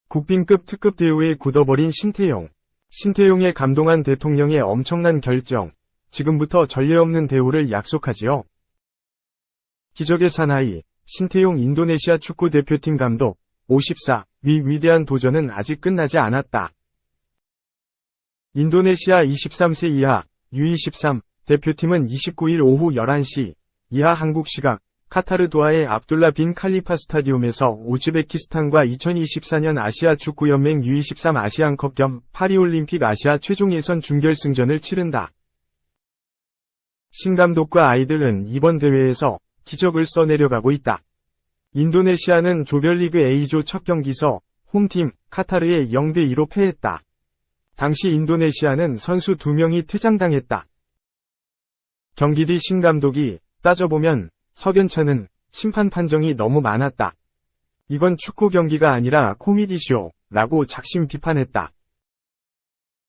국빈급 특급 대우에 굳어버린 신태용. 신태용에 감동한 대통령의 엄청난 결정. 지금부터 전례 없는 대우를 약속하지요. 기적의 사나이, 신태용 인도네시아 축구 대표팀 감독, 54위 위대한 도전은 아직 끝나지 않았다. 인도네시아 23세 이하, U23 대표팀은 29일 오후 11시 이하 한국 시각, 카타르 도하의 압둘라 빈 칼리파 스타디움에서 우즈베키스탄과 2024년 아시아 축구연맹 U23 아시안컵 겸 파리올림픽 아시아 최종 예선 준결승전을 치른다. 신 감독과 아이들은 이번 대회에서 기적을 써내려가고 있다. 인도네시아는 조별리그 A조 첫 경기서 홈팀 카타르에 0대2로 패했다. 당시 인도네시아는 선수 2명이 퇴장당했다. 경기 뒤 신 감독이 따져보면 석연찮은 심판 판정이 너무 많았다. 이건 축구 경기가 아니라 코미디쇼 라고 작심 비판했다.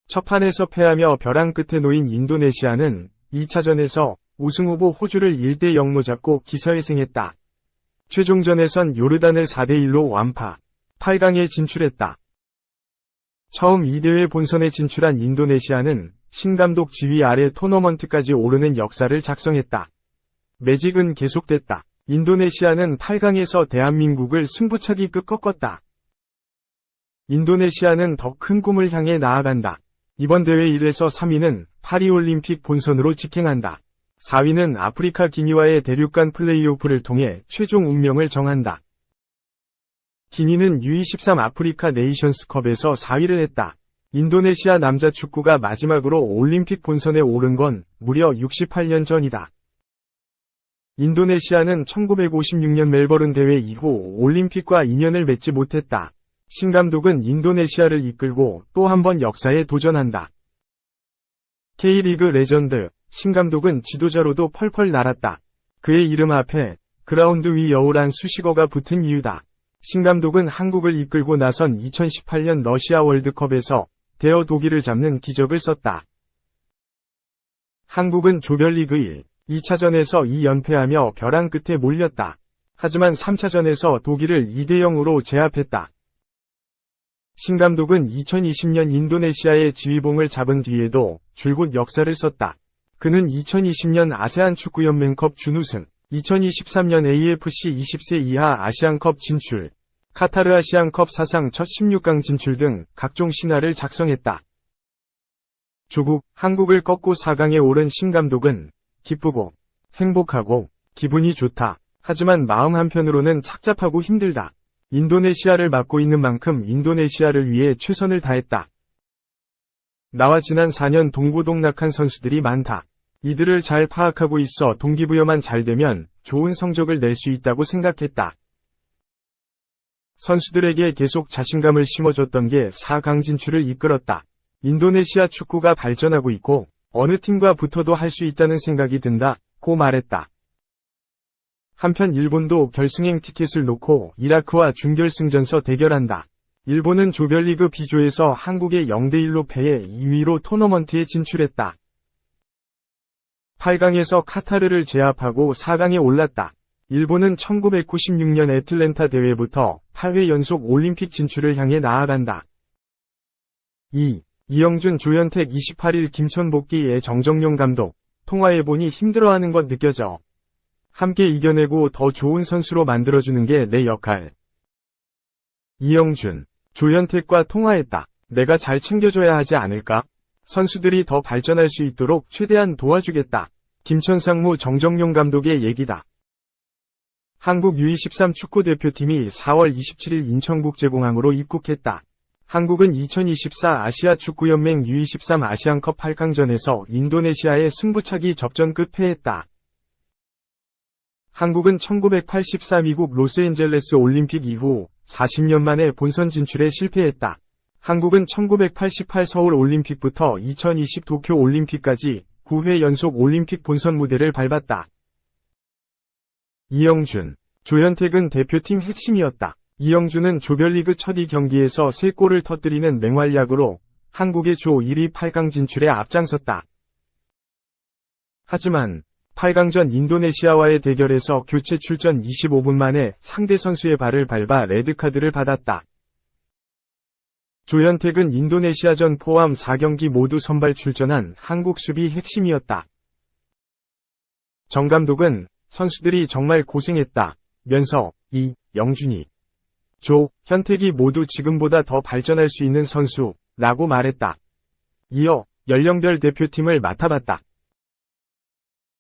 첫 판에서 패하며 벼랑 끝에 놓인 인도네시아는 2차전에서 우승후보 호주를 1대0로 잡고 기사회생했다. 최종전에선 요르단을 4대1로 완파, 8강에 진출했다. 처음 이 대회 본선에 진출한 인도네시아는 신감독 지휘 아래 토너먼트까지 오르는 역사를 작성했다. 매직은 계속됐다. 인도네시아는 8강에서 대한민국을 승부차기 꺾었다. 인도네시아는 더 큰 꿈을 향해 나아간다. 이번 대회 1에서 3위는 파리올림픽 본선으로 직행한다. 4위는 아프리카 기니와의 대륙간 플레이오프를 통해 최종 운명을 정한다. 기니는 U23 아프리카 네이션스컵에서 4위를 했다. 인도네시아 남자 축구가 마지막으로 올림픽 본선에 오른 건 무려 68년 전이다. 인도네시아는 1956년 멜버른 대회 이후 올림픽과 인연을 맺지 못했다. 신 감독은 인도네시아를 이끌고 또 한 번 역사에 도전한다. K리그 레전드, 신 감독은 지도자로도 펄펄 날았다. 그의 이름 앞에 그라운드 위 여우란 수식어가 붙은 이유다. 신 감독은 한국을 이끌고 나선 2018년 러시아 월드컵에서 대여 독일을 잡는 기적을 썼다. 한국은 조별리그 1, 2차전에서 2연패하며 벼랑 끝에 몰렸다. 하지만 3차전에서 독일을 2대0으로 제압했다. 신 감독은 2020년 인도네시아의 지휘봉을 잡은 뒤에도 줄곧 역사를 썼다. 그는 2020년 아세안 축구연맹컵 준우승, 2023년 AFC 20세 이하 아시안컵 진출, 카타르 아시안컵 사상 첫 16강 진출 등 각종 신화를 작성했다. 조국, 한국을 꺾고 4강에 오른 신 감독은 기쁘고 행복하고 기분이 좋다. 하지만 마음 한편으로는 착잡하고 힘들다. 인도네시아를 맡고 있는 만큼 인도네시아를 위해 최선을 다했다. 나와 지난 4년 동고동락한 선수들이 많다. 이들을 잘 파악하고 있어 동기부여만 잘 되면 좋은 성적을 낼 수 있다고 생각했다. 선수들에게 계속 자신감을 심어줬던 게 4강 진출을 이끌었다. 인도네시아 축구가 발전하고 있고 어느 팀과 붙어도 할 수 있다는 생각이 든다고 말했다. 한편 일본도 결승행 티켓을 놓고 이라크와 준결승전서 대결한다. 일본은 조별리그 B조에서 한국에 0대1로 패해 2위로 토너먼트에 진출했다. 8강에서 카타르를 제압하고 4강에 올랐다. 일본은 1996년 애틀랜타 대회부터 8회 연속 올림픽 진출을 향해 나아간다. 이영준 조현택 28일 김천 복귀의 정정용 감독, 통화해보니 힘들어하는 것 느껴져. 함께 이겨내고 더 좋은 선수로 만들어주는 게 내 역할. 이영준, 조현택과 통화했다. 내가 잘 챙겨줘야 하지 않을까? 선수들이 더 발전할 수 있도록 최대한 도와주겠다. 김천 상무 정정용 감독의 얘기다. 한국 U23 축구대표팀이 4월 27일 인천국제공항으로 입국했다. 한국은 2024 아시아 축구연맹 U23 아시안컵 8강전에서 인도네시아의 승부차기 접전 끝 패했다. 한국은 1984 미국 로스앤젤레스 올림픽 이후 40년 만에 본선 진출에 실패했다. 한국은 1988 서울 올림픽부터 2020 도쿄 올림픽까지 9회 연속 올림픽 본선 무대를 밟았다. 이영준, 조현택은 대표팀 핵심이었다. 이영준은 조별리그 첫 2경기에서 3골을 터뜨리는 맹활약으로 한국의 조 1위 8강 진출에 앞장섰다. 하지만 8강전 인도네시아와의 대결에서 교체 출전 25분 만에 상대 선수의 발을 밟아 레드카드를 받았다. 조현택은 인도네시아전 포함 4경기 모두 선발 출전한 한국 수비 핵심이었다. 정 감독은 선수들이 정말 고생했다 면서 영준이, 현택이 모두 지금보다 더 발전할 수 있는 선수라고 말했다. 이어 연령별 대표팀을 맡아봤다.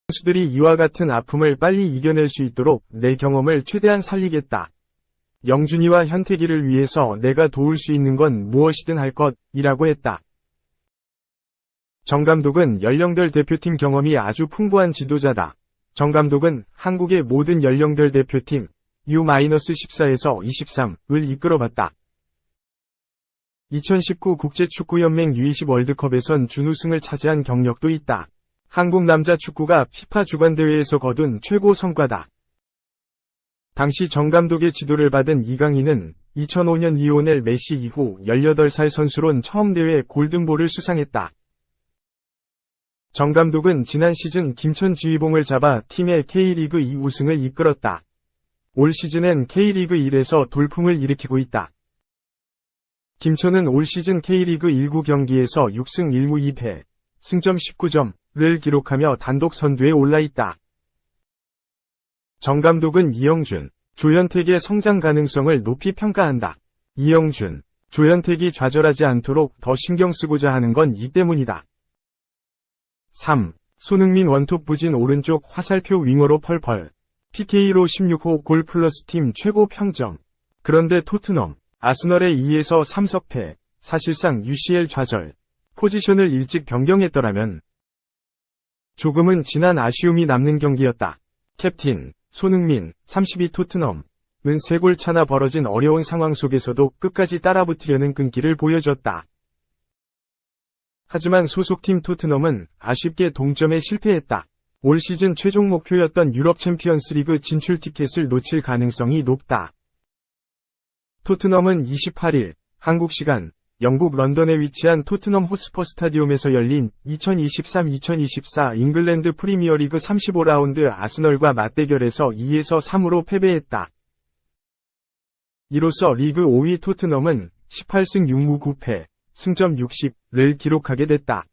선수들이 이와 같은 아픔을 빨리 이겨낼 수 있도록 내 경험을 최대한 살리겠다. 영준이와 현택이를 위해서 내가 도울 수 있는 건 무엇이든 할 것이라고 했다. 정 감독은 연령별 대표팀 경험이 아주 풍부한 지도자다. 정 감독은 한국의 모든 연령별 대표팀 U-14에서 23을 이끌어봤다. 2019 국제축구연맹 U20 월드컵에선 준우승을 차지한 경력도 있다. 한국 남자 축구가 피파 주관대회에서 거둔 최고 성과다. 당시 정 감독의 지도를 받은 이강인은 2005년 리오넬 메시 이후 18살 선수론 처음 대회 골든볼을 수상했다. 정 감독은 지난 시즌 김천 지휘봉을 잡아 팀의 K리그 2 우승을 이끌었다. 올 시즌엔 K리그 1에서 돌풍을 일으키고 있다. 김천은 올 시즌 K리그 1구 경기에서 6승 1무 2패, 승점 19점을 기록하며 단독 선두에 올라있다. 정 감독은 이영준, 조현택의 성장 가능성을 높이 평가한다. 이영준, 조현택이 좌절하지 않도록 더 신경 쓰고자 하는 건 이 때문이다. 3. 손흥민 원톱 부진 오른쪽 화살표 윙어로 펄펄. PK로 16호 골 플러스 팀 최고 평점. 그런데 토트넘, 아스널의 2에서 3석패, 사실상 UCL 좌절. 포지션을 일찍 변경했더라면 조금은 지난 아쉬움이 남는 경기였다. 캡틴, 손흥민, 32 토트넘은 3골 차나 벌어진 어려운 상황 속에서도 끝까지 따라붙으려는 끈기를 보여줬다. 하지만 소속팀 토트넘은 아쉽게 동점에 실패했다. 올 시즌 최종 목표였던 유럽 챔피언스리그 진출 티켓을 놓칠 가능성이 높다. 토트넘은 28일 한국 시간 영국 런던에 위치한 토트넘 호스퍼 스타디움에서 열린 2023-2024 잉글랜드 프리미어리그 35라운드 아스널과 맞대결에서 2에서 3으로 패배했다. 이로써 리그 5위 토트넘은 18승 6무 9패, 승점 60를 기록하게 됐다.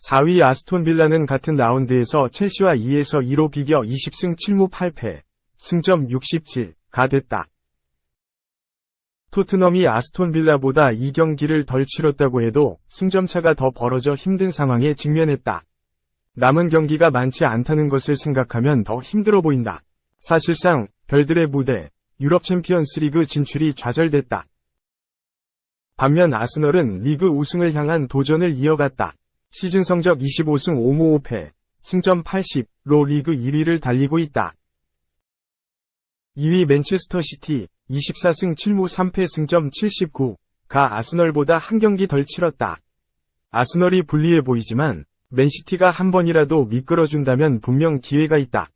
4위 아스톤 빌라는 같은 라운드에서 첼시와 2에서 2로 비겨 20승 7무 8패, 승점 67가 됐다. 토트넘이 아스톤 빌라보다 2경기를 덜 치렀다고 해도 승점차가 더 벌어져 힘든 상황에 직면했다. 남은 경기가 많지 않다는 것을 생각하면 더 힘들어 보인다. 사실상 별들의 무대, 유럽 챔피언스리그 진출이 좌절됐다. 반면 아스널은 리그 우승을 향한 도전을 이어갔다. 시즌 성적 25승 5무 5패, 승점 80로 리그 1위를 달리고 있다. 2위 맨체스터 시티, 24승 7무 3패 승점 79가 아스널보다 한 경기 덜 치렀다. 아스널이 불리해 보이지만 맨시티가 한 번이라도 미끄러준다면 분명 기회가 있다.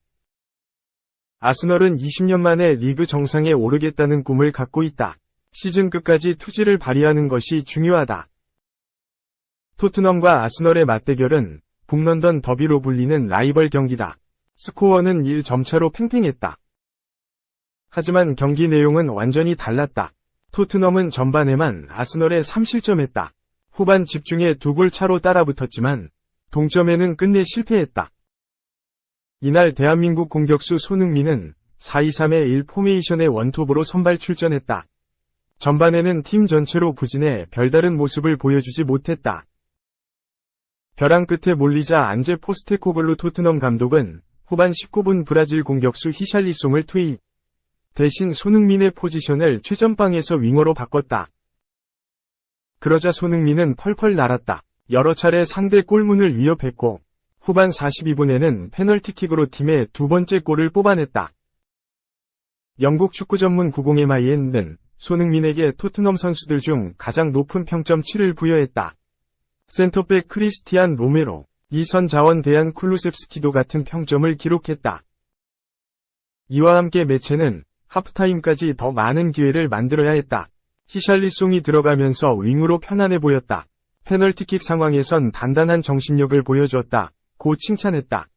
아스널은 20년 만에 리그 정상에 오르겠다는 꿈을 갖고 있다. 시즌 끝까지 투지를 발휘하는 것이 중요하다. 토트넘과 아스널의 맞대결은 북런던 더비로 불리는 라이벌 경기다. 스코어는 1점 차로 팽팽했다. 하지만 경기 내용은 완전히 달랐다. 토트넘은 전반에만 아스널에 3실점했다. 후반 집중에 2골 차로 따라붙었지만 동점에는 끝내 실패했다. 이날 대한민국 공격수 손흥민은 4-2-3-1 포메이션의 원톱으로 선발 출전했다. 전반에는 팀 전체로 부진해 별다른 모습을 보여주지 못했다. 벼랑 끝에 몰리자 안제 포스테코글루 토트넘 감독은 후반 19분 브라질 공격수 히샬리송을 투입. 대신 손흥민의 포지션을 최전방에서 윙어로 바꿨다. 그러자 손흥민은 펄펄 날았다. 여러 차례 상대 골문을 위협했고 후반 42분에는 페널티킥으로 팀의 두 번째 골을 뽑아냈다. 영국 축구 전문 90MIN은 손흥민에게 토트넘 선수들 중 가장 높은 평점 7을 부여했다. 센터백 크리스티안 로메로, 이선 자원 대한 쿨루셉스키도 같은 평점을 기록했다. 이와 함께 매체는 하프타임까지 더 많은 기회를 만들어야 했다. 히샬리송이 들어가면서 윙으로 편안해 보였다. 페널티킥 상황에선 단단한 정신력을 보여줬다. 고 칭찬했다.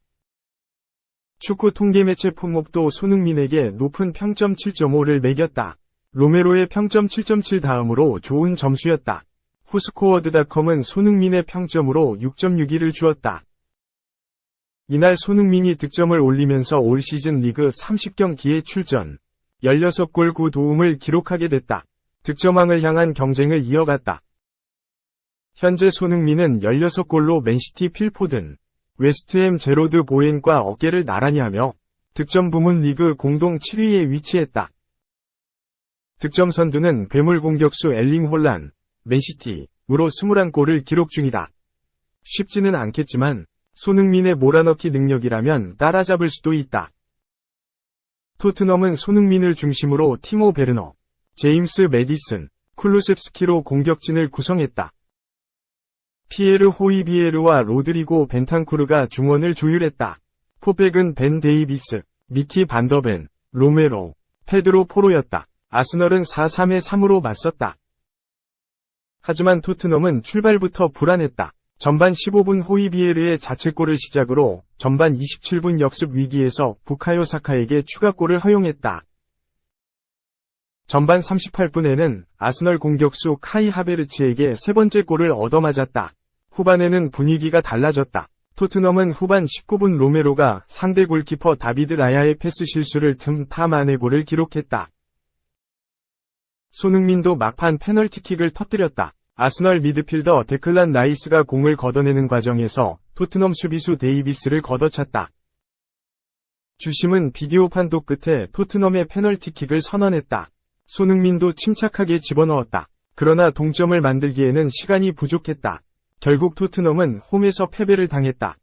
축구 통계매체 폼목도 손흥민에게 높은 평점 7.5를 매겼다. 로메로의 평점 7.7 다음으로 좋은 점수였다. 후스코어드닷컴은 손흥민의 평점으로 6.61을 주었다. 이날 손흥민이 득점을 올리면서 올 시즌 리그 30경기에 출전, 16골 9도움을 기록하게 됐다. 득점왕을 향한 경쟁을 이어갔다. 현재 손흥민은 16골로 맨시티 필포든, 웨스트햄 제로드 보엔과 어깨를 나란히 하며 득점 부문 리그 공동 7위에 위치했다. 득점 선두는 괴물 공격수 엘링 홀란, 맨시티으로 21골을 기록 중이다. 쉽지는 않겠지만 손흥민의 몰아넣기 능력이라면 따라잡을 수도 있다. 토트넘은 손흥민을 중심으로 티모 베르너, 제임스 매디슨, 쿨루셉스키로 공격진을 구성했다. 피에르 호이비에르와 로드리고 벤탄쿠르가 중원을 조율했다. 포백은 벤 데이비스, 미키 반더벤, 로메로, 페드로 포로였다. 아스널은 4-3-3으로 맞섰다. 하지만 토트넘은 출발부터 불안했다. 전반 15분 호이비에르의 자책골을 시작으로 전반 27분 역습 위기에서 부카요 사카에게 추가골을 허용했다. 전반 38분에는 아스널 공격수 카이 하베르츠에게 세 번째 골을 얻어맞았다. 후반에는 분위기가 달라졌다. 토트넘은 후반 19분 로메로가 상대 골키퍼 다비드 라야의 패스 실수를 틈타 만에 골을 기록했다. 손흥민도 막판 페널티킥을 터뜨렸다. 아스널 미드필더 데클란 라이스가 공을 걷어내는 과정에서 토트넘 수비수 데이비스를 걷어찼다. 주심은 비디오 판독 끝에 토트넘의 페널티킥을 선언했다. 손흥민도 침착하게 집어넣었다. 그러나 동점을 만들기에는 시간이 부족했다. 결국 토트넘은 홈에서 패배를 당했다.